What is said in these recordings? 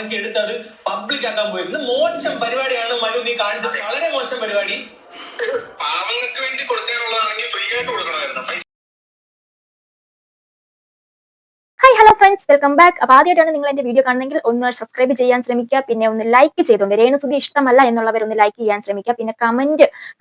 എടുത്തത് പബ്ലിക് ആക്കാൻ പോയിരുന്നു. മോശം പരിപാടിയാണ് മനു നീ കാണിച്ചത്, വളരെ മോശം പരിപാടി. പാവങ്ങൾക്ക് വേണ്ടി കൊടുക്കാനുള്ളതാണെങ്കിൽ ഫ്രീ ആയിട്ട് കൊടുക്കണമായിരുന്നു. Hi hello friends, welcome back. അപ്പോൾ ആദ്യമായിട്ടാണ് നിങ്ങൾ എൻ്റെ വീഡിയോ കാണുന്നെങ്കിൽ ഒന്ന് സബ്സ്ക്രൈബ് ചെയ്യാൻ ശ്രമിക്കുക, പിന്നെ ഒന്ന് ലൈക്ക് ചെയ്തുകൊണ്ട് രേണുസുതി ഇഷ്ടമല്ല എന്നുള്ളവരൊന്ന് ലൈക്ക് ചെയ്യാൻ ശ്രമിക്കുക. പിന്നെ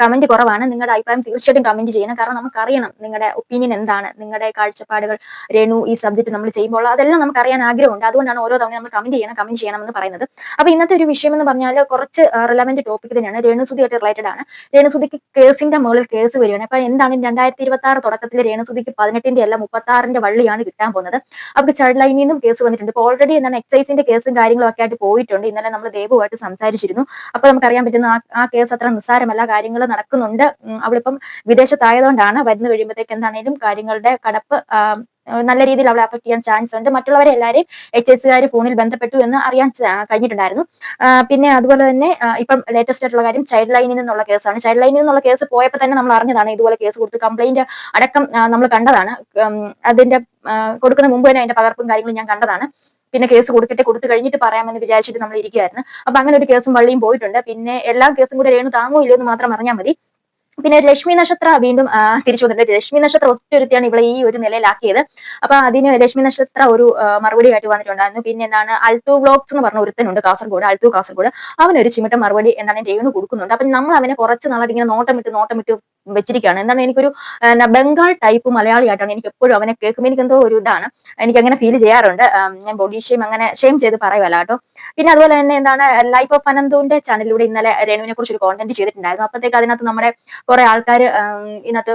കമന്റ് കുറവാണ്, നിങ്ങളുടെ അഭിപ്രായം തീർച്ചയായിട്ടും കമന്റ് ചെയ്യണം. കാരണം നമുക്കറിയണം നിങ്ങളുടെ ഒപ്പീനിയൻ എന്താണ്, നിങ്ങളുടെ കാഴ്ചപ്പാടുകൾ രേണു ഈ സബ്ജക്ട് നമ്മൾ ചെയ്യുമ്പോൾ അതെല്ലാം നമുക്ക് അറിയാൻ ആഗ്രഹമുണ്ട്. അതുകൊണ്ടാണ് ഓരോ തവണ നമ്മൾ കമന്റ് ചെയ്യണമെന്ന് പറയുന്നത്. അപ്പോൾ ഇന്നത്തെ ഒരു വിഷയം എന്ന് പറഞ്ഞാൽ കുറച്ച് റിലവന്റ് ടോപ്പിക് തന്നെയാണ്, രേണുസുതിയായിട്ട് റിലേറ്റഡ് ആണ്. രേണുസുതിക്ക് കേസിന്റെ മുകളിൽ കേസ് വരികയാണ്. അപ്പോൾ എന്താണ് 2026 തുടക്കത്തിൽ രേണുസുതിക്ക് 18ന്റെ അല്ല 36ന്റെ വള്ളിയാണ് കിട്ടാൻ പോകുന്നത്. അവർക്ക് ചൈൽഡ് ലൈനിൽ നിന്നും കേസ് വന്നിട്ടുണ്ട്. ഇപ്പോൾ ഓൾറെഡി എന്താണ് എക്സൈസിന്റെ കേസും കാര്യങ്ങളും ഒക്കെ ആയിട്ട് പോയിട്ടുണ്ട്. ഇന്നലെ നമ്മൾ ദേവുമായിട്ട് സംസാരിച്ചിരുന്നു. അപ്പോൾ നമുക്കറിയാൻ പറ്റുന്ന ആ കേസ് അത്ര നിസ്സാരമല്ല, കാര്യങ്ങൾ നടക്കുന്നുണ്ട്. അവളിപ്പം വിദേശത്തായതുകൊണ്ടാണ് വരുന്ന കഴിയുമ്പോഴത്തേക്ക് എന്താണെങ്കിലും കാര്യങ്ങളുടെ കടപ്പ് നല്ല രീതിയിൽ അവളെ അഫക്ട് ചെയ്യാൻ ചാൻസ് ഉണ്ട്. മറ്റുള്ളവരെ എല്ലാവരെയും എക്സൈസുകാർ ഫോണിൽ ബന്ധപ്പെട്ടു എന്ന് അറിയാൻ കഴിഞ്ഞിട്ടുണ്ടായിരുന്നു. പിന്നെ അതുപോലെ തന്നെ ഇപ്പം ലേറ്റസ്റ്റ് ആയിട്ടുള്ള കാര്യം ചൈൽഡ് ലൈനിൽ നിന്നുള്ള കേസാണ്. ചൈൽഡ് ലൈനിൽ നിന്നുള്ള കേസ് പോയപ്പോൾ തന്നെ നമ്മൾ അറിഞ്ഞതാണ്, ഇതുപോലെ കേസ് കൊടുത്ത് കംപ്ലൈന്റ് അടക്കം നമ്മൾ കണ്ടതാണ്. അതിന്റെ കൊടുക്കുന്ന മുമ്പ് തന്നെ അതിന്റെ പകർപ്പും കാര്യങ്ങളും ഞാൻ കണ്ടതാണ്. പിന്നെ കേസ് കൊടുത്തു കഴിഞ്ഞിട്ട് പറയാമെന്ന് വിചാരിച്ചിട്ട് നമ്മൾ ഇരിക്കുകയായിരുന്നു. അപ്പൊ അങ്ങനെ ഒരു കേസും വള്ളിയും പോയിട്ടുണ്ട്. പിന്നെ എല്ലാ കേസും കൂടെ രേണു താങ്ങുമില്ലോ എന്ന് മാത്രം അറിഞ്ഞാൽ മതി. പിന്നെ ലക്ഷ്മി നക്ഷത്ര വീണ്ടും തിരിച്ചു വന്നിട്ടുണ്ട്. ലക്ഷ്മി നക്ഷത്ര ഒറ്റൊരുത്തിയാണ് ഇവളെ ഈ ഒരു നിലയിലാക്കിയത്. അപ്പൊ അതിന് ലക്ഷ്മി നക്ഷത്ര ഒരു മറുപടി ആയിട്ട് വന്നിട്ടുണ്ടായിരുന്നു. പിന്നെ എന്താണ് അൽത്തു വ്ലോഗ്സ് എന്ന് പറഞ്ഞ ഒരുത്തനുണ്ട് കാസർഗോഡ്. അവനൊരു ചിമിട്ട മറുപടി എന്താണ് രേണു കൊടുക്കുന്നുണ്ട്. അപ്പൊ നമ്മൾ അവനെ കുറച്ച് നാളായിട്ട് ഇങ്ങനെ നോട്ടമിട്ട് വെച്ചിരിക്കുകയാണ്. എന്താണ് എനിക്കൊരു ബംഗാൾ ടൈപ്പ് മലയാളിയായിട്ടാണ് എനിക്ക് എപ്പോഴും അവനെ കേൾക്കുമ്പോൾ എനിക്ക് എന്തോ ഒരു ഇതാണ്, എനിക്ക് അങ്ങനെ ഫീൽ ചെയ്യാറുണ്ട്. ഞാൻ ബോഡി ഷെയിം ചെയ്ത് പറയുവല്ല കേട്ടോ. പിന്നെ അതുപോലെ തന്നെ എന്താണ് ലൈഫ് ഓഫ് അനന്തുവിന്റെ ചാനലിലൂടെ ഇന്നലെ രേണുവിനെ കുറിച്ച് ഒരു കോണ്ടന്റ് ചെയ്തിട്ടുണ്ടായിരുന്നു. അപ്പോഴത്തേക്ക് അതിനകത്ത് നമ്മുടെ കുറെ ആൾക്കാർ ഇതിനകത്ത്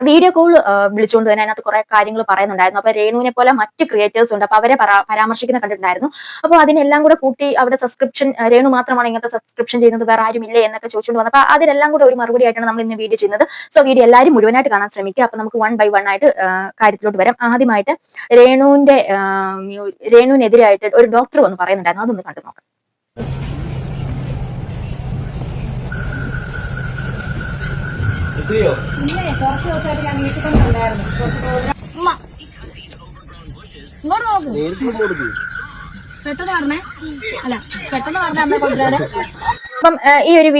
വീഡിയോ കോൾ വിളിച്ചുകൊണ്ട് തന്നെ അതിനകത്ത് കുറെ കാര്യങ്ങൾ പറയുന്നുണ്ടായിരുന്നു. അപ്പൊ രേണുവിനെ പോലെ മറ്റ് ക്രിയേറ്റേഴ്സ് ഉണ്ട്, അപ്പൊ അവരെ പരാമർശിക്കുന്ന കണ്ടിട്ടുണ്ടായിരുന്നു. അപ്പോൾ അതിനെല്ലാം കൂടെ കൂട്ടി അവിടെ സബ്സ്ക്രിപ്ഷൻ രേണു മാത്രമാണ് ഇങ്ങനത്തെ സബ്സ്ക്രിപ്ഷൻ ചെയ്യുന്നത്, വേറെ ആരും ഇല്ലേ എന്നൊക്കെ ചോദിച്ചുകൊണ്ട് വന്നത്. അപ്പൊ അതിനെല്ലാം കൂടെ ഒരു മറുപടി ആയിട്ടാണ് നമ്മൾ ഇന്ന് വീഡിയോ ചെയ്യുന്നത്. സോ വീഡിയോ എല്ലാവരും മുഴുവനായിട്ട് കാണാൻ ശ്രമിക്കുക. അപ്പൊ നമുക്ക് 1 by 1 ആയിട്ട് കാര്യത്തിലോട്ട് വരാം. ആദ്യമായിട്ട് രേണുവിനെതിരായിട്ട് ഒരു ഡോക്ടർ വന്ന് പറയുന്നുണ്ടായിരുന്നു, അതൊന്ന് കണ്ടു നോക്കാം. കുറച്ച് ദിവസമായിട്ട് ഞാൻ വീട്ടിൽ കൊണ്ടുണ്ടായിരുന്നു. പെട്ടെന്ന് പറഞ്ഞേ, അല്ല പെട്ടെന്ന് പറഞ്ഞ അമ്മ കൊണ്ടുവരാൻ. അപ്പം ഈ ഒരു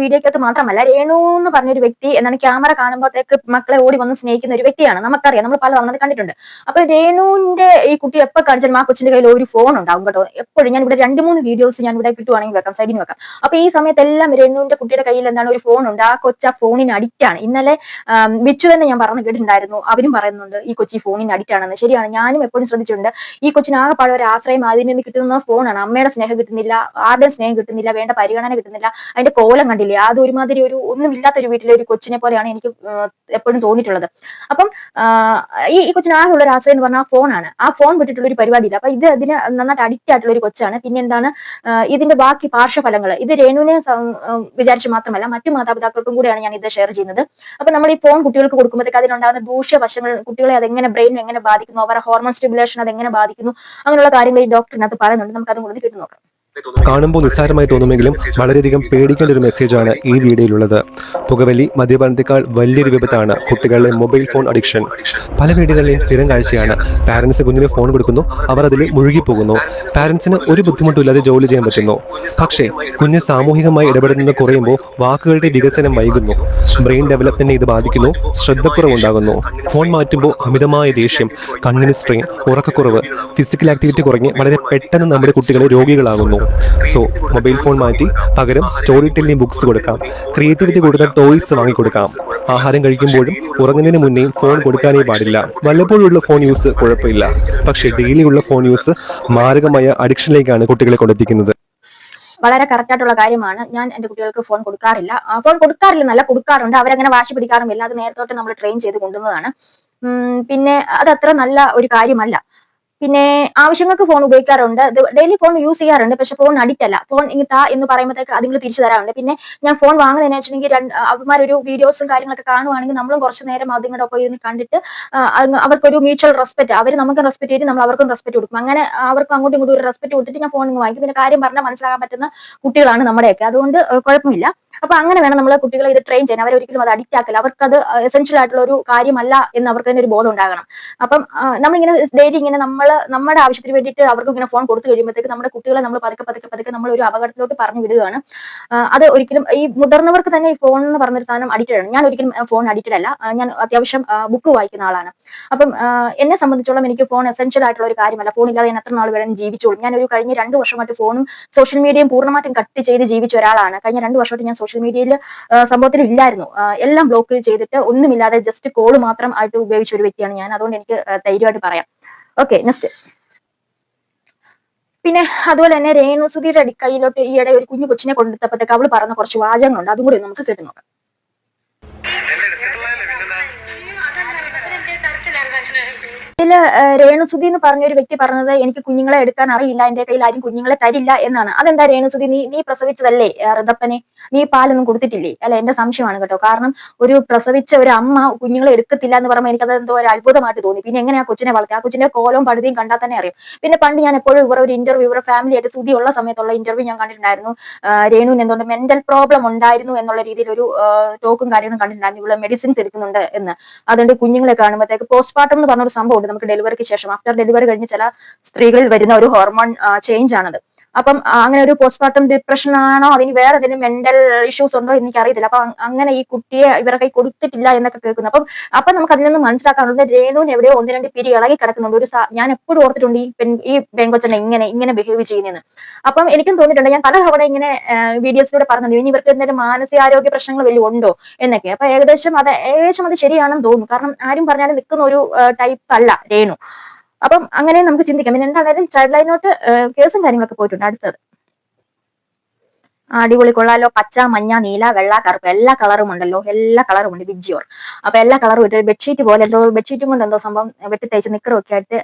വീഡിയോക്കകത്ത് മാത്രമല്ല, രേണു എന്ന് പറഞ്ഞൊരു വ്യക്തി എന്താണ് ക്യാമറ കാണുമ്പോഴത്തേക്ക് മക്കളെ ഓടി വന്ന് സ്നേഹിക്കുന്ന ഒരു വ്യക്തിയാണ്, നമുക്കറിയാം, നമ്മൾ പല തവണ കണ്ടിട്ടുണ്ട്. അപ്പൊ രേണുവിന്റെ ഈ കുട്ടി എപ്പോ കാണിച്ചാലും ആ കൊച്ചിന്റെ കയ്യിൽ ഒരു ഫോൺ ഉണ്ടാവും കേട്ടോ. എപ്പോഴും ഞാൻ ഇവിടെ 2-3 വീഡിയോസ് ഞാൻ ഇവിടെ കിട്ടുവാണെങ്കിൽ വെക്കാം, സൈഡിന് വെക്കാം. അപ്പൊ ഈ സമയത്തെല്ലാം രേണുവിന്റെ കുട്ടിയുടെ കയ്യിൽ എന്താണ് ഒരു ഫോൺ ഉണ്ട്. ആ കൊച്ചു ആ ഫോണിന് അഡിക്റ്റ് ആണ്. ഇന്നലെ വിച്ചു തന്നെ ഞാൻ പറഞ്ഞു കേട്ടിട്ടുണ്ടായിരുന്നു, അവരും പറയുന്നുണ്ട് ഈ കൊച്ചി ഫോണിന് അഡിക്റ്റ് ആണെന്ന്. ശരിയാണ്, ഞാനും എപ്പോഴും ശ്രദ്ധിച്ചിട്ടുണ്ട്. ഈ കൊച്ചിന് ആകെപ്പാടെ ഒരു ആശ്രയം അതിൽ നിന്ന് കിട്ടുന്ന ഫോണാണ്. അമ്മയുടെ സ്നേഹം കിട്ടുന്നില്ല, ആരുടെയും സ്നേഹം കിട്ടുന്നില്ല, വേണ്ട പരിഗണന കിട്ടുന്നില്ല. അതിന്റെ കോലം കണ്ടില്ലേ, അത് ഒരുമാതിരി ഒന്നുമില്ലാത്തൊരു വീട്ടിലെ ഒരു കൊച്ചിനെ പോലെയാണ് എനിക്ക് എപ്പോഴും തോന്നിയിട്ടുള്ളത്. അപ്പം ഈ കൊച്ചിന് ആകെയുള്ള ഒരു ആശ്രയം എന്ന് പറഞ്ഞാൽ ഫോണാണ്. ആ ഫോൺ വിട്ടിട്ടുള്ള ഒരു പരിപാടിയില്ല. അപ്പൊ അതിന് നന്നായിട്ട് അഡിക്റ്റ് ആയിട്ടുള്ള ഒരു കൊച്ചാണ്. പിന്നെ എന്താണ് ഇതിന്റെ ബാക്കി പാർശ്വഫലങ്ങൾ, ഇത് രേണുവിനെ വിചാരിച്ച് മാത്രമല്ല മറ്റു മാതാപിതാക്കൾക്കും കൂടെയാണ് ഞാൻ ഇത് ഷെയർ ചെയ്യുന്നത്. അപ്പൊ നമ്മൾ ഈ ഫോൺ കുട്ടികൾക്ക് കൊടുക്കുമ്പോഴത്തേക്ക് അതിനുണ്ടാകുന്ന ദൂഷ്യവശങ്ങൾ, കുട്ടികളെ അതെങ്ങനെ ബ്രെയിൻ എങ്ങനെ ബാധിക്കുന്നു, അവരുടെ ഹോർമോൺ സ്റ്റിമുലേഷൻ അതെങ്ങനെ ബാധിക്കുന്നു, അങ്ങനെയുള്ള കാര്യങ്ങൾ ഈ ഡോക്ടറിനകത്ത് പറയുന്നുണ്ട്. നമുക്ക് അതും കൂടി കേട്ടു നോക്കാം. കാണുമ്പോൾ നിസ്സാരമായി തോന്നുമെങ്കിലും വളരെയധികം പേടിക്കേണ്ട ഒരു മെസ്സേജാണ് ഈ വീഡിയോയിലുള്ളത്. പുകവലി, മദ്യപാനത്തേക്കാൾ വലിയൊരു വിപത്താണ് കുട്ടികളുടെ മൊബൈൽ ഫോൺ അഡിക്ഷൻ. പല വീടുകളിലെയും സ്ഥിരം കാഴ്ചയാണ്. പാരന്റ്സ് കുഞ്ഞിന് ഫോൺ കൊടുക്കുന്നു, അവർ അതിൽ മുഴുകിപ്പോകുന്നു. പാരന്റ്സിന് ഒരു ബുദ്ധിമുട്ടില്ലാതെ ജോലി ചെയ്യാൻ പറ്റുന്നു. പക്ഷേ കുഞ്ഞ് സാമൂഹികമായി ഇടപെടുന്നത് കുറയുമ്പോൾ വാക്കുകളുടെ വികസനം വൈകുന്നു. ബ്രെയിൻ ഡെവലപ്മെന്റിനെ ഇത് ബാധിക്കുന്നു, ശ്രദ്ധക്കുറവുണ്ടാകുന്നു. ഫോൺ മാറ്റുമ്പോൾ അമിതമായ ദേഷ്യം, കണ്ണിന് സ്ട്രെയിൻ, ഉറക്കക്കുറവ്, ഫിസിക്കൽ ആക്ടിവിറ്റി കുറഞ്ഞ് വളരെ പെട്ടെന്ന് നമ്മുടെ കുട്ടികളെ രോഗികളാകുന്നു. സോ മൊബൈൽ ഫോൺ മാറ്റി പകരം സ്റ്റോറി ടെല്ലിംഗ് ബുക്സ് കൊടുക്കാം, ക്രിയേറ്റിവിറ്റി കൊടുക്കാൻ ടോയ്സ് വാങ്ങിക്കൊടുക്കാം. ആഹാരം കഴിക്കുമ്പോഴും ഉറങ്ങുന്നതിന് മുന്നേയും ഫോൺ കൊടുക്കാനേ പാടില്ല. വല്ലപ്പോഴുള്ള ഫോൺ യൂസ് കുഴപ്പമില്ല, പക്ഷേ ഡെയിലി ഉള്ള ഫോൺ യൂസ് മാരകമായ അഡിക്ഷനിലേക്കാണ് കുട്ടികളെ കൊണ്ടെത്തിക്കുന്നത്. വളരെ കറക്റ്റ് ആയിട്ടുള്ള കാര്യമാണ്. ഞാൻ എന്റെ കുട്ടികൾക്ക് ഫോൺ കൊടുക്കാറില്ലെന്നല്ല, കൊടുക്കാറുണ്ട്. അവരങ്ങനെ വാശി പിടിക്കാറുമില്ല. അത് നേരത്തോട്ട് നമ്മൾ ട്രെയിൻ ചെയ്ത് കൊണ്ടുവന്നതാണ്. പിന്നെ അത് അത്ര നല്ല ഒരു കാര്യമല്ല. പിന്നെ ആവശ്യങ്ങൾക്ക് ഫോൺ ഉപയോഗിക്കാറുണ്ട്, ഡെയിലി ഫോൺ യൂസ് ചെയ്യാറുണ്ട്. പക്ഷെ ഫോൺ അഡിക്റ്റ് അല്ല. ഫോൺ ഇങ്ങത്താ എന്ന് പറയുമ്പോഴത്തേക്ക് അതുങ്ങൾ തിരിച്ചു തരാറുണ്ട്. പിന്നെ ഞാൻ ഫോൺ വാങ്ങുന്നതിനെ വെച്ചിട്ടുണ്ടെങ്കിൽ അവന്മാരൊരു വീഡിയോസും കാര്യങ്ങളൊക്കെ കാണുവാണെങ്കിൽ നമ്മളും കുറച്ച് നേരം അതുങ്ങളുടെ ഒപ്പം ഇരുന്ന് കണ്ടിട്ട് അവർക്കൊരു മ്യൂച്വൽ റെസ്പെക്ട്, അവർ നമുക്ക് റെസ്പെക്ട് ചെയ്ത് നമ്മൾ അവർക്കും റെസ്പെക്ട് കൊടുക്കും. അങ്ങനെ അവർക്ക് അങ്ങോട്ടും ഇങ്ങോട്ടും ഒരു റെസ്പെക്ട് കൊടുത്തിട്ട് ഞാൻ ഫോൺ വാങ്ങിക്കും. പിന്നെ കാര്യം പറഞ്ഞാൽ മനസ്സിലാക്കാൻ പറ്റുന്ന കുട്ടികളാണ് നമ്മുടെയൊക്കെ, അതുകൊണ്ട് കുഴപ്പമില്ല. അപ്പൊ അങ്ങനെ വേണം നമ്മൾ കുട്ടികളെ ഇത് ട്രെയിൻ ചെയ്യാൻ. അവരെ ഒരിക്കലും അത് അഡിക്റ്റ് ആക്കില്ല. അവർക്കത് എസെൻഷ്യൽ ആയിട്ടുള്ള ഒരു കാര്യമല്ല എന്ന് അവർക്ക് തന്നെ ഒരു ബോധം ഉണ്ടാകണം. അപ്പം നമ്മളിങ്ങനെ ഡെയിലി ഇങ്ങനെ നമ്മുടെ ആവശ്യത്തിന് വേണ്ടിയിട്ട് അവർക്ക് ഇങ്ങനെ ഫോൺ കൊടുത്തു കഴിയുമ്പോഴത്തേക്ക് നമ്മുടെ കുട്ടികളെ നമ്മൾ പതുക്കെ നമ്മൾ ഒരു അപകടത്തിലോട്ട് പറഞ്ഞു വിടുകയാണ്. അത് ഒരിക്കലും ഈ മുതിർന്നവർക്ക് തന്നെ ഈ ഫോൺ എന്ന് പറഞ്ഞൊരു സാധനം അഡിക്റ്റഡ് ആണ്. ഞാൻ ഒരിക്കലും ഫോൺ അഡിക്റ്റഡ് അല്ല. ഞാൻ അത്യാവശ്യം ബുക്ക് വായിക്കുന്ന ആളാണ്. അപ്പം എന്നെ സംബന്ധിച്ചോളം എനിക്ക് ഫോൺ എസെൻഷ്യൽ ആയിട്ടുള്ള ഒരു കാര്യമല്ല. ഫോണില്ലാതെ ഞാൻ എത്ര നാൾ വേണമെങ്കിലും ജീവിച്ചോളും. ഞാൻ ഒരു കഴിഞ്ഞ 2 വർഷമായിട്ട് ഫോണും സോഷ്യൽ മീഡിയയും പൂർണ്ണമായിട്ടും കട്ട് ചെയ്ത് ജീവിച്ച ഒരാളാണ്. കഴിഞ്ഞ 2 വർഷമായിട്ട് ഞാൻ സോഷ്യൽ മീഡിയയിൽ സംഭവത്തിൽ ഇല്ലായിരുന്നു. എല്ലാം ബ്ലോക്ക് ചെയ്തിട്ട് ഒന്നുമില്ലാതെ ജസ്റ്റ് കോള് മാത്രം ആയിട്ട് ഉപയോഗിച്ച ഒരു വ്യക്തിയാണ് ഞാൻ. അതുകൊണ്ട് എനിക്ക് ധൈര്യമായിട്ട് പറയാം. Okay, next. പിന്നെ അതുപോലെ തന്നെ രേണുസുധിയുടെ കയ്യിലോട്ട് ഈയിടെ ഒരു കുഞ്ഞു കൊച്ചിനെ കൊണ്ടെടുത്തപ്പോഴത്തേക്ക് അവള് പറഞ്ഞ കുറച്ച് വാചകങ്ങളുണ്ട്. അതും കൂടി നമുക്ക് കേട്ട് നോക്കാം. ഇതില് രേണുസുധി എന്ന് പറഞ്ഞ ഒരു വ്യക്തി പറഞ്ഞത് എനിക്ക് കുഞ്ഞുങ്ങളെ എടുക്കാൻ അറിയില്ല, എന്റെ കയ്യിൽ ആരും കുഞ്ഞുങ്ങളെ തരില്ല എന്നാണ്. അതെന്താ രേണുസുധി, നീ പ്രസവിച്ചതല്ലേ ഋതപ്പനെ? നീ പാലൊന്നും കൊടുത്തിട്ടില്ലേ? അല്ല, എന്റെ സംശയമാണ് കേട്ടോ. കാരണം ഒരു പ്രസവിച്ച ഒരു അമ്മ കുഞ്ഞുങ്ങളെ എടുക്കത്തില്ല എന്ന് പറയുമ്പോൾ എനിക്കത് എന്തോ ഒരു അത്ഭുതമായിട്ട് തോന്നി. പിന്നെ എങ്ങനെയാ കൊച്ചിനെ വളർത്തി? ആ കൊച്ചിന്റെ കോലവും പടുതിയും കണ്ടാൽ തന്നെ അറിയാം. പിന്നെ പണ്ട് ഞാൻ എപ്പോഴും ഇവരുടെ ഒരു ഇന്റർവ്യൂ, ഇവരുടെ ഫാമിലി ആയിട്ട് സുധി ഉള്ള സമയത്തുള്ള ഇന്റർവ്യൂ ഞാൻ കണ്ടിട്ടുണ്ടായിരുന്നു. രേണുവിന് എന്തുകൊണ്ട് മെന്റൽ പ്രോബ്ലം ഉണ്ടായിരുന്നു എന്നുള്ള രീതിയിൽ ഒരു ടോക്കും കാര്യങ്ങളും കണ്ടിട്ടുണ്ടായിരുന്നു. ഇവിടെ മെഡിസിൻസ് എടുക്കുന്നുണ്ട് എന്ന്. അതുകൊണ്ട് കുഞ്ഞുങ്ങളെ കാണുമ്പോഴത്തേക്ക് പോസ്റ്റ്മോർട്ടം എന്ന് പറഞ്ഞൊരു സംഭവം ഉണ്ട് നമുക്ക് ഡെലിവറിക്ക് ശേഷം. ആഫ്റ്റർ ഡെലിവറി കഴിഞ്ഞ് ചില സ്ത്രീകളിൽ വരുന്ന ഒരു ഹോർമോൺ ചേഞ്ച് ആണത്. അപ്പം അങ്ങനെ ഒരു പോസ്റ്റ്മോർട്ടം ഡിപ്രഷൻ ആണോ അതിന് വേറെ എന്തെങ്കിലും മെന്റൽ ഇഷ്യൂസ് ഉണ്ടോ എന്ന് എനിക്കറിയത്തില്ല. അപ്പൊ അങ്ങനെ ഈ കുട്ടിയെ ഇവരെ കൈ കൊടുത്തിട്ടില്ല എന്നൊക്കെ കേൾക്കുന്നു. അപ്പൊ നമുക്ക് അതിൽ നിന്ന് മനസ്സിലാക്കാനുള്ളത് രേണുവിന് എവിടെയോ 1-2 പിരി ഇളകി കിടക്കുന്നുണ്ട്. ഞാൻ എപ്പോഴും ഓർത്തിട്ടുണ്ട് ഈ പെൺകൊച്ചനെ ഇങ്ങനെ ബിഹേവ് ചെയ്യുന്നതെന്ന്. അപ്പം എനിക്കും തോന്നിയിട്ടുണ്ട്. ഞാൻ പല തവണ ഇങ്ങനെ വീഡിയോസിലൂടെ പറഞ്ഞിട്ടുണ്ട് ഇനി ഇവർക്ക് എന്തെങ്കിലും മാനസികാരോഗ്യ പ്രശ്നങ്ങൾ വലിയ ഉണ്ടോ എന്നൊക്കെ. അപ്പൊ ഏകദേശം അത് ശരിയാണെന്ന് തോന്നുന്നു. കാരണം ആരും പറഞ്ഞാലും നിൽക്കുന്ന ഒരു ടൈപ്പ് അല്ല രേണു. അപ്പം അങ്ങനെ നമുക്ക് ചിന്തിക്കാം. പിന്നെ എന്തായാലും ചൈൽഡ് ലൈനോട്ട് കേസും കാര്യങ്ങളൊക്കെ പോയിട്ടുണ്ട്. അടുത്തത് അടിപൊളി, കൊള്ളാലോ. പച്ച, മഞ്ഞ, നീല, വെള്ള, കറുപ്പ് എല്ലാ കളറും ഉണ്ടല്ലോ. എല്ലാ കളറും ഉണ്ട് ബിഗ്. അപ്പൊ എല്ലാ കളറും ഇട്ട് ബെഡ്ഷീറ്റ് പോലെ എന്തോ ബെഡ്ഷീറ്റും കൊണ്ട് എന്തോ സംഭവം വെട്ടി തയ്ച്ച് നിക്കറൊക്കെ ആയിട്ട്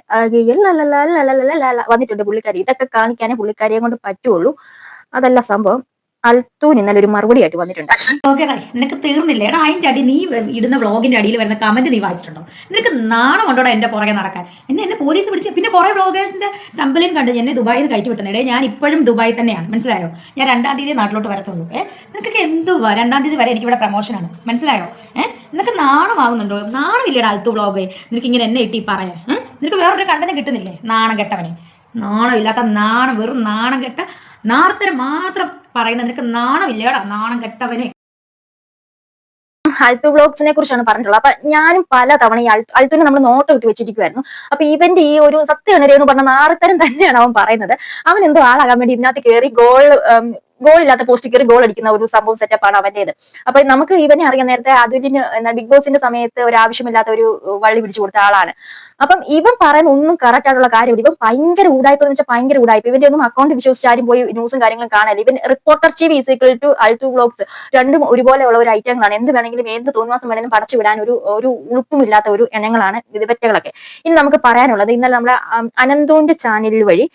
വന്നിട്ടുണ്ട് പുള്ളിക്കാരി. ഇതൊക്കെ കാണിക്കാനേ പുള്ളിക്കാരിയെ കൊണ്ട് പറ്റുള്ളൂ. അതല്ല സംഭവം. അൽത്തൂൻ ഇന്നലെ ഒരു മറുപടി ആയിട്ട് വന്നിട്ടുണ്ട്. ഓക്കെ, നിനക്ക് തീർന്നില്ല. എടാ, അതിന്റെ അടി നീ ഇടുന്ന വ്ളോഗിന്റെ അടിയിൽ വരുന്ന കമന്റ് നീ വായിച്ചിട്ടുണ്ടോ? നിനക്ക് നാണം കൊണ്ടോടാ എന്റെ പുറകെ നടക്കാൻ? എന്നെ പോലീസ് പിടിച്ച് പിന്നെ കുറെ വ്ളോഗേഴ്സിന്റെ തമ്പലും കണ്ട് എന്നെ ദുബായിൽ നിന്ന് കയറ്റി വിട്ടുന്നേ. ഞാൻ ഇപ്പോഴും ദുബായി തന്നെയാണ്, മനസ്സിലായോ? ഞാൻ 2-ാം തീയതി നാട്ടിലോട്ട് വരത്തുള്ളൂ. നിനക്കൊക്കെ എന്തുവാ? 2-ാം തീയതി വരെ എനിക്ക് ഇവിടെ പ്രമോഷനാണ്, മനസ്സിലായോ? നിനക്ക് നാണമാകുന്നുണ്ടോ? നാണമില്ലടാ അൽത്തു വ്ളോഗ്. നിനക്ക് ഇങ്ങനെ എന്നെ ഇട്ടി പറയാൻ. നിനക്ക് വേറൊരു കണ്ടന്റ് കിട്ടുന്നില്ലേ? നാണം കെട്ടവനെ, നാണമില്ലാത്ത വെറും നാണം കെട്ട നാർത്തരം മാത്രം പറയുന്നത്. നിനക്ക് നാണമില്ലേടാ, നാണം കെട്ടവനെ. അൽത്തു വ്ളോഗ്സിനെ കുറിച്ചാണ് പറഞ്ഞിട്ടുള്ളത്. അപ്പൊ ഞാനും പല തവണ ഈ അൽത്തുവിനെ നമ്മൾ നോട്ട് ഇട്ട് വെച്ചിരിക്കുവായിരുന്നു. അപ്പൊ ഇവന്റെ ഈ ഒരു സത്യം എന്ന് പറഞ്ഞ നാർത്തരം തന്നെയാണ് അവൻ പറയുന്നത്. അവൻ എന്തോ ആളാകാൻ വേണ്ടി ഇതിനകത്ത് കയറി ഗോൾ ഇല്ലാത്ത പോസ്റ്റ് കയറി ഗോൾ അടിക്കുന്ന ഒരു സംഭവം സെറ്റപ്പാണ് അവന്റേത്. അപ്പൊ നമുക്ക് ഇവനെ അറിയാം. നേരത്തെ അതുലിന് ബിഗ് ബോസിന്റെ സമയത്ത് ഒരു ആവശ്യമില്ലാത്ത ഒരു വള്ളി പിടിച്ചു കൊടുത്ത ആളാണ്. അപ്പം ഇവൻ പറയുന്ന ഒന്നും കറക്റ്റ് ആയിട്ടുള്ള കാര്യമില്ല. ഇവൻ ഭയങ്കര ഉടായ്പ എന്ന് വെച്ചാൽ ഭയങ്കര ഉടായ്പ. ഇവന്റെ ഒന്നും അക്കൗണ്ട് വിശ്വസിച്ച് ആരും പോയി ന്യൂസും കാര്യങ്ങളും കാണാനില്ല. ഇവൻ reporter chief equal to Althu vlogs രണ്ടും ഒരുപോലെയുള്ള ഒരു ഐറ്റങ്ങളാണ്. എന്ത് വേണമെങ്കിലും എന്ത് തോന്നുവാസം വേണമെങ്കിലും പടച്ചു വിടാൻ ഒരു ഉളുപ്പുമില്ലാത്ത ഒരു ഇനങ്ങളാണ് ഇവറ്റകളൊക്കെ. ഇനി നമുക്ക് പറയാനുള്ളത്, ഇന്നലെ നമ്മുടെ അനന്തോന്റെ ചാനലിൽ വഴി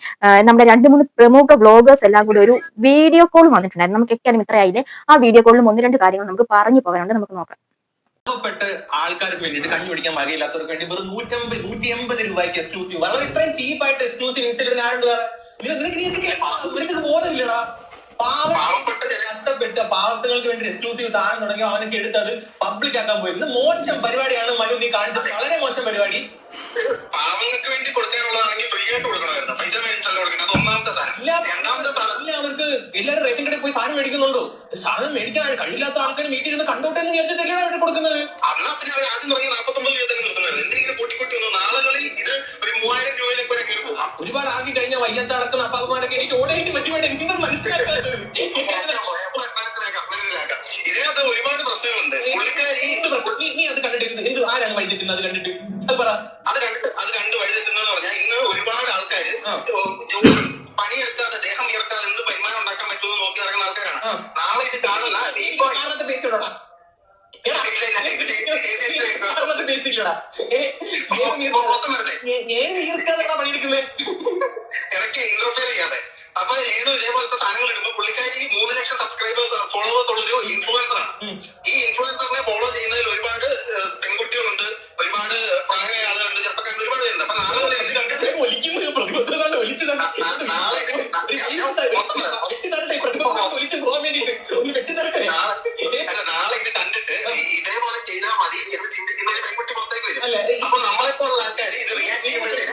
നമ്മുടെ 2-3 പ്രമുഖ വ്ളോഗേഴ്സ് എല്ലാം കൂടി ഒരു വീഡിയോ കോൾ വന്നിട്ടുണ്ടായിരുന്നു. നമുക്ക് എക്കാനും ഇത്രയായില്ലേ. ആ വീഡിയോ കോളിലും 1-2 കാര്യങ്ങൾ നമുക്ക് പറഞ്ഞു പോകാനുണ്ട്. നമുക്ക് നോക്കാം. പാവപ്പെട്ട് ആൾക്കാർക്ക് വേണ്ടിയിട്ട് കഞ്ഞി പിടിക്കാൻ വകയില്ലാത്തവർക്ക് വേണ്ടി വെറും 150 രൂപയ്ക്ക് എക്സ്ക്ലൂസീവ്, വളരെ ഇത്രയും ചീപ്പായിട്ട് എക്സ്ക്ലൂസീവ് ഇൻസ്റ്റഗ്രാമിൽ ആരുണ്ട്? നിനക്ക് ബോധമില്ലടാ. പാവപ്പെട്ട കഷ്ടപ്പെട്ട് പാവങ്ങൾക്ക് വേണ്ടി എക്സ്ക്ലൂസീവ് സാധനം തുടങ്ങി അവനൊക്കെ എടുത്തത് പബ്ലിക് ആക്കാൻ പോയിരുന്നു. മോശം പരിപാടിയാണ് മനു നീ കാണിച്ചത്. വളരെ മോശം പരിപാടി. പാവങ്ങൾക്ക് വേണ്ടി കൊടുക്കാനുള്ളതാണെങ്കിൽ ഫ്രീ ആയിട്ട് കൊടുക്കണമായിരുന്നു. പൈസ മേടിച്ചല്ല കൊടുക്കുന്നത്. ഒന്നാമത്തെ സാധനം. രണ്ടാമത്തെ സാധനം, അവർക്ക് എല്ലാവരും റേഷൻ കടയിൽ പോയി സാധനം മേടിക്കുന്നുണ്ടോ? സാധനം മേടിക്കാൻ കഴിയില്ലാത്ത ആൾക്കാർ വീട്ടിൽ ഇരുന്ന് കണ്ടോട്ടെ എന്ന് വിചാരിച്ചിട്ടല്ലേ അവർ കൊടുക്കുന്നത്? അന്നാ പിന്നെ അവർ ആദ്യം തുടങ്ങി 49 രൂപ തന്നെ നിർത്തുന്നത്. എന്തെങ്കിലും കൂട്ടിക്കൂട്ടി വന്നു. നാളുകളിൽ ഇത് ഒരു 3000 രൂപയിലേക്ക് വരെ കയറി പോകും. ഒരുപാട് ആക്കി കഴിഞ്ഞാൽ വയ്യാത്ത അടക്കുന്ന അപ്പാപ്പന്മാരൊക്കെ എനിക്ക് ഓടേണ്ടി പറ്റുവാണ്ട് എനിക്കൊന്നും മനസ്സിലാക്കാത്തത്. ഇതിനകത്ത് ഒരുപാട് പ്രശ്നങ്ങളുണ്ട്. നീ അത് കണ്ടിട്ട് ആരാണ് വഴിതെറ്റുന്നത്? കണ്ടിട്ട് അത് പറ. അത് കണ്ട് വഴിതെറ്റുന്നതെന്ന് പറഞ്ഞാൽ ഇന്ന് ഒരുപാട് ആൾക്കാർ ജോലി പണിയെടുക്കാതെ ദേഹം ഉയർത്താതെ എന്ത് വരുമാനം ഉണ്ടാക്കാൻ പറ്റുമെന്ന് നോക്കി നടക്കുന്ന ആൾക്കാരാണ്. നാളെ ഇത് കാണുന്ന ഇടയ്ക്ക് ഇന്റർഫിയർ ചെയ്യാതെ. അപ്പൊ രേണു ഇതേപോലത്തെ സാധനങ്ങൾ ഇടുമ്പോൾ പുള്ളിക്കാരി 3 ലക്ഷം സബ്സ്ക്രൈബേഴ്സ് ഫോളോവേഴ്സ് ഉള്ളൊരു ഇൻഫ്ലുവൻസർ ആണ്. ഈ ഇൻഫ്ലുവൻസറിനെ ഫോളോ ചെയ്യുന്നതിൽ ഒരുപാട് പെൺകുട്ടികളുണ്ട്, ഒരുപാട് പ്രായമായ ആളുകളുണ്ട്, ചെറുപ്പക്കാരുണ്ട്, ഒരുപാട് പേരുണ്ട്. അപ്പൊ നാളെ നാളെ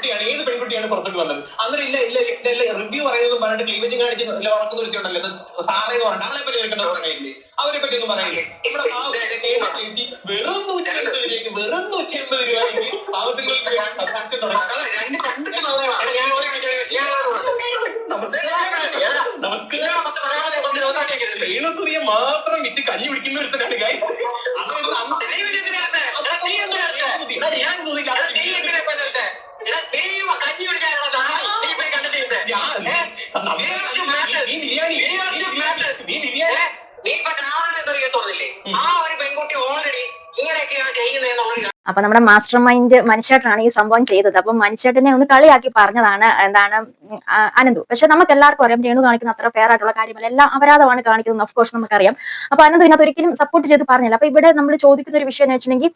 കുട്ടിയാണ്, ഏത് പെൺകുട്ടിയാണ് പുറത്തേക്ക് വന്നത്? അന്നേരം ഇല്ല റിവ്യൂ പറയുന്നതും പറഞ്ഞിട്ട് ക്ലീവേജും കാണിച്ച് വളർത്തുന്ന ഒരുത്തിയുണ്ടല്ലോ, സാറേ എന്ന് പറഞ്ഞിട്ട് അവളെ പറ്റി നിൽക്കുന്ന പറയില്ലേ, അവരെ പറ്റി ഒന്നും പറയില്ലേ? ഇവിടെ വെറും 150 രൂപയ്ക്ക് പാവത്തുങ്ങൾക്ക് രേണുസുതിയെ മാത്രം വിറ്റ് കഞ്ഞി പിടിക്കുന്ന ഒരുത്തനാണ് ഗൈസ്. അപ്പൊ നമ്മുടെ മാസ്റ്റർ മൈൻഡ് മനുഷ്യേട്ടനാണ് ഈ സംഭവം ചെയ്തത്. അപ്പൊ മനുഷ്യേട്ടനെ ഒന്ന് കളിയാക്കി പറഞ്ഞതാണ് എന്താണ് അനന്തു. പക്ഷെ നമുക്ക് എല്ലാവർക്കും അറിയാം രേണു കാണിക്കുന്ന അത്ര ഫെയർ ആയിട്ടുള്ള കാര്യമല്ല, എല്ലാം അപരാധമാണ് കാണിക്കുന്നത്. ഓഫ് കോഴ്സ് നമുക്കറിയാം. അപ്പൊ അനന്തു ഇതിനകത്ത് ഒരിക്കലും സപ്പോർട്ട് ചെയ്ത് പറഞ്ഞില്ല. അപ്പൊ ഇവിടെ നമ്മൾ ചോദിക്കുന്ന ഒരു വിഷയം എന്ന് വെച്ചിട്ടുണ്ടെങ്കിൽ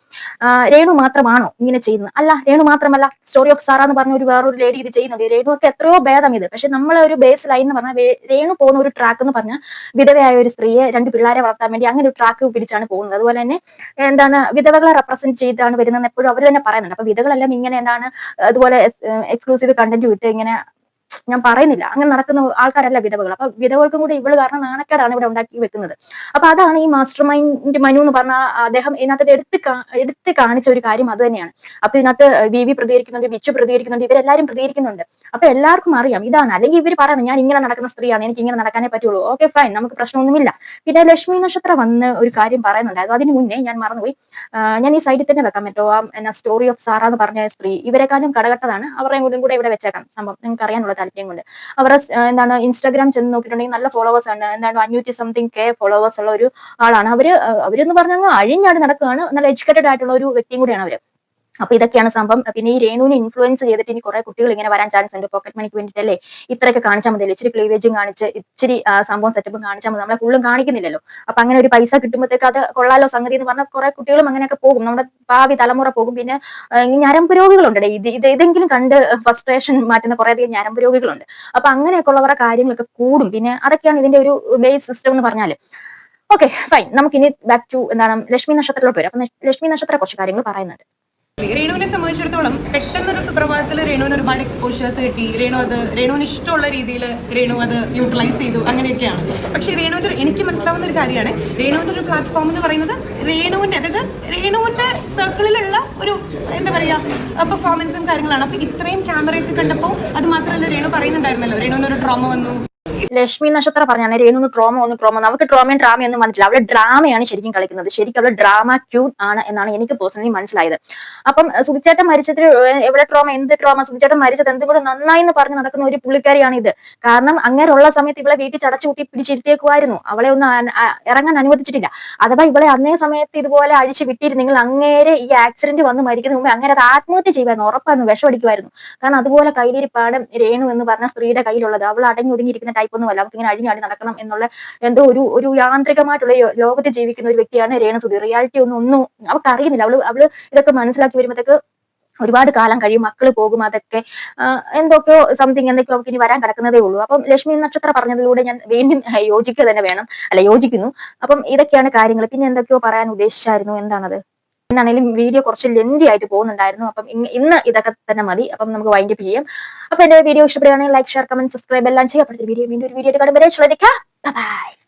രേണു മാത്രമാണോ ഇങ്ങനെ ചെയ്യുന്നത്? അല്ല, രേണു മാത്രമല്ല, സ്റ്റോറി ഓഫ് സാറ എന്ന് പറഞ്ഞ വേറൊരു ലേഡി ഇത് ചെയ്യുന്നുണ്ട്. രേണു ഒക്കെ എത്രയോ ഭേദം ഇത്. പക്ഷെ നമ്മളെ ഒരു ബേസ് ലൈൻ എന്ന് പറഞ്ഞാൽ രേണു പോകുന്ന ഒരു ട്രാക്ക് എന്ന് പറഞ്ഞാൽ വിധവയായ ഒരു സ്ത്രീയെ 2 പിള്ളേരെ വളർത്താൻ വേണ്ടി അങ്ങനെ ഒരു ട്രാക്ക് പിടിച്ചാണ് പോകുന്നത്. അതുപോലെ തന്നെ എന്താണ് വിധവകളെ റെപ്രസെന്റ് ചെയ്താണ് വരുന്നത് എപ്പോഴും അവർ തന്നെ പറയുന്നുണ്ട്. അപ്പൊ വിധകളെല്ലാം ഇങ്ങനെ എന്താണ് അതുപോലെ എക്സ്ക്ലൂസീവ് കണ്ടന്റ് വിട്ട് ഇങ്ങനെ, ഞാൻ പറയുന്നില്ല, അങ്ങനെ നടക്കുന്ന ആൾക്കാരല്ല വിധവകൾ. അപ്പൊ വിധവകൾക്കും കൂടി ഇവള് കാരണം നാണക്കേടാണ് ഇവിടെ ഉണ്ടാക്കി വെക്കുന്നത്. അപ്പൊ അതാണ് ഈ മാസ്റ്റർ മൈൻഡ് മനു എന്ന് പറഞ്ഞ അദ്ദേഹം ഇതിനകത്ത് എടുത്ത് കാണിച്ച ഒരു കാര്യം അത് തന്നെയാണ്. അപ്പൊ ഇതിനകത്ത് വി പ്രതികരിക്കുന്നുണ്ട്, ബിച്ചു പ്രതികരിക്കുന്നുണ്ട്, ഇവരെല്ലാരും പ്രതികരിക്കുന്നുണ്ട്. അപ്പൊ എല്ലാവർക്കും അറിയാം ഇതാണ്. അല്ലെങ്കിൽ ഇവർ പറയണം ഞാൻ ഇങ്ങനെ നടക്കുന്ന സ്ത്രീയാണ്, എനിക്ക് ഇങ്ങനെ നടക്കാനേ പറ്റുള്ളൂ. ഓക്കെ ഫൈൻ, നമുക്ക് പ്രശ്നമൊന്നുമില്ല. പിന്നെ ലക്ഷ്മി നക്ഷത്രം വന്ന് ഒരു കാര്യം പറയുന്നുണ്ടായിരുന്നു. അതിന് മുന്നേ ഞാൻ മറന്നുപോയി, ഞാൻ ഈ സൈഡിൽ തന്നെ വെക്കാൻ പറ്റുമോ സ്റ്റോറി ഓഫ് സാറ എന്ന് പറഞ്ഞ സ്ത്രീ ഇവരെക്കാളും കടകട്ടതാണ്. അവരുടെ കൂടെ ഇവിടെ വെച്ചേക്കാം സംഭവം, നിങ്ങൾക്ക് അറിയാനുള്ള താല്പര്യം കൊണ്ട്. അവരുടെ എന്താണ് ഇൻസ്റ്റാഗ്രാം ചെന്ന് നോക്കിയിട്ടുണ്ടെങ്കിൽ നല്ല ഫോളോവേഴ്സ് ആണ്. എന്താണ് 500-something ഫോളോവേഴ്സ് ഉള്ള ഒരു ആളാണ്. അവരെന്ന് പറഞ്ഞാൽ അഴിഞ്ഞാടി നടക്കുകയാണ്. നല്ല എഡ്യൂക്കേറ്റഡ് ആയിട്ടുള്ള ഒരു വ്യക്തിയും കൂടിയാണ് അവര്. അപ്പൊ ഇതൊക്കെയാണ് സംഭവം. പിന്നെ ഈ രേണുവിനെ ഇൻഫ്ലുവൻസ് ചെയ്തിട്ട് ഇനി കുറെ കുട്ടികൾ ഇങ്ങനെ വരാൻ ചാൻസ് ഉണ്ട്. പോക്കറ്റ് മണിക്ക് വേണ്ടിയിട്ടല്ലേ ഇത്രയൊക്കെ കാണിച്ചാൽ മതിയല്ലോ, ഇച്ചിരി ക്ലീവേജും കാണിച്ച് ഇച്ചിരി സംഭവം സെറ്റപ്പും കാണിച്ചാൽ മതി. നമ്മളെ ഫുള്ളും കാണിക്കുന്നില്ലല്ലോ. അപ്പൊ അങ്ങനെ ഒരു പൈസ കിട്ടുമ്പോഴത്തേക്ക് അത് കൊള്ളാലോ സംഗതി എന്ന് പറഞ്ഞാൽ കുറെ കുട്ടികളും അങ്ങനെയൊക്കെ പോകും. നമ്മുടെ ഭാവി തലമുറ പോകും. പിന്നെ ഞരമ്പ് രോഗികളുണ്ട്. ഇതെങ്കിലും കണ്ട് ഫ്രസ്ട്രേഷൻ മാറ്റുന്ന കുറേയധികം ഞരമ്പ് രോഗികളുണ്ട്. അപ്പൊ അങ്ങനെയൊക്കെ ഉള്ളവരുടെ കാര്യങ്ങളൊക്കെ കൂടും. പിന്നെ അതൊക്കെയാണ് ഇതിന്റെ ഒരു ബേസ് സിസ്റ്റം എന്ന് പറഞ്ഞാല്. ഓക്കെ ഫൈൻ, നമുക്കിനി ബാക്ക് ടു എന്താണ് ലക്ഷ്മി നക്ഷത്രത്തിലോട്ട് വരും. അപ്പൊ ലക്ഷ്മി നക്ഷത്ര കുറച്ച് കാര്യങ്ങൾ പറയുന്നുണ്ട്. രേണുവിനെ സംബന്ധിച്ചിടത്തോളം പെട്ടെന്നൊരു സുപ്രഭാതത്തിൽ രേണുവിന് ഒരുപാട് എക്സ്പോഷേഴ്സ് കിട്ടി. രേണുവിന് ഇഷ്ടമുള്ള രീതിയിൽ രേണു അത് യൂട്ടിലൈസ് ചെയ്തു, അങ്ങനെയൊക്കെയാണ്. പക്ഷേ എനിക്ക് മനസ്സിലാവുന്ന ഒരു കാര്യമാണ്, രേണുവിന്റെ ഒരു പ്ലാറ്റ്ഫോം എന്ന് പറയുന്നത് രേണുവിന്റെ സർക്കിളിലുള്ള ഒരു എന്താ പറയാ പെർഫോമൻസും കാര്യങ്ങളാണ്. അപ്പൊ ഇത്രയും ക്യാമറയൊക്കെ കണ്ടപ്പോൾ അത് മാത്രമല്ല, രേണു പറയുന്നുണ്ടായിരുന്നല്ലോ രേണുവിനൊരു ട്രോമ വന്നു. ലക്ഷ്മി നക്ഷത്ര പറഞ്ഞാണ് രേണുവിന് ട്രോമ നമുക്ക് ട്രോമയും ഡ്രാമയൊന്നും വന്നിട്ടില്ല. അവളെ ഡ്രാമയാണ് ശരിക്കും കളിക്കുന്നത്. ശരിക്കും അവളെ ഡ്രാമ ക്യൂൺ ആണ് എന്നാണ് എനിക്ക് പേഴ്സണലി മനസ്സിലായത്. അപ്പം സുധിച്ചേട്ടൻ മരിച്ചതിൽ എവിടെ ട്രോമ, എന്ത് ട്രോമ, സുധിച്ചേട്ടൻ മരിച്ചത് എന്തുകൂടെ നന്നായി എന്ന് പറഞ്ഞ് നടക്കുന്ന ഒരു പുള്ളിക്കാരിയാണ് ഇത്. കാരണം അങ്ങനെയുള്ള സമയത്ത് ഇവളെ വീട്ടിൽ ചടച്ചുകൂട്ടി പിടിച്ചിരുത്തിയേക്കുമായിരുന്നു. അവളെ ഒന്നും ഇറങ്ങാൻ അനുവദിച്ചിട്ടില്ല. അഥവാ ഇവളെ അന്നേ സമയത്ത് ഇതുപോലെ അഴിച്ചു വിട്ടിരുന്നെങ്കിൽ അങ്ങേരെ ഈ ആക്സിഡന്റ് വന്ന് മരിക്കുന്ന മുമ്പ് അങ്ങനെ അത് ആത്മഹത്യ ചെയ്യുമായിരുന്നു, ഉറപ്പായിരുന്നു, വിഷമടിക്കുമായിരുന്നു. കാരണം അതുപോലെ കയ്യിലിരിപ്പാട് രേണു എന്ന് പറഞ്ഞ സ്ത്രീയുടെ കയ്യിലുള്ളത്. അവൾ അടങ്ങി ഒതുങ്ങിയിരിക്കുന്ന ടൈപ്പ് ഒന്നുമല്ല. അവർക്ക് ഇങ്ങനെ അഴിഞ്ഞാടി നടക്കണം എന്നുള്ള എന്തോ ഒരു യാന്ത്രികമായിട്ടുള്ള ലോകത്ത് ജീവിക്കുന്ന ഒരു വ്യക്തിയാണ് രേണുസുതി. റിയാലിറ്റി ഒന്നും അവർക്ക് അറിയുന്നില്ല. അവള് ഇതൊക്കെ മനസ്സിലാക്കി വരുമ്പോഴത്തേക്ക് ഒരുപാട് കാലം കഴിയും, മക്കള് പോകും, അതൊക്കെ എന്തൊക്കെയോ സംതിങ് എന്തൊക്കെയോ അവർക്ക് ഇനി വരാൻ കിടക്കുന്നതേ ഉള്ളൂ. അപ്പം ലക്ഷ്മി നക്ഷത്ര പറഞ്ഞതിലൂടെ ഞാൻ വീണ്ടും യോജിക്കുക തന്നെ വേണം, യോജിക്കുന്നു. അപ്പം ഇതൊക്കെയാണ് കാര്യങ്ങൾ. പിന്നെ എന്തൊക്കെയോ പറയാൻ ഉദ്ദേശിച്ചായിരുന്നു, എന്താണത്? എന്നാണെങ്കിലും വീഡിയോ കുറച്ച് ലെന്തി ആയിട്ട് പോകുന്നുണ്ടായിരുന്നു. അപ്പം ഇന്ന് ഇതൊക്കെ തന്നെ മതി. അപ്പം നമുക്ക് വൈൻഡ് അപ്പ് ചെയ്യാം. അപ്പൊ എന്റെ വീഡിയോ ഇഷ്ടപ്പെടുകയാണെങ്കിൽ ലൈക്ക്, ഷെയർ, കമന്റ്, സബ്സ്ക്രൈബ് എല്ലാം ചെയ്യാം. അപ്പോൾ വീണ്ടും ഒരു വീഡിയോ കാണുമ്പോൾ ബൈ.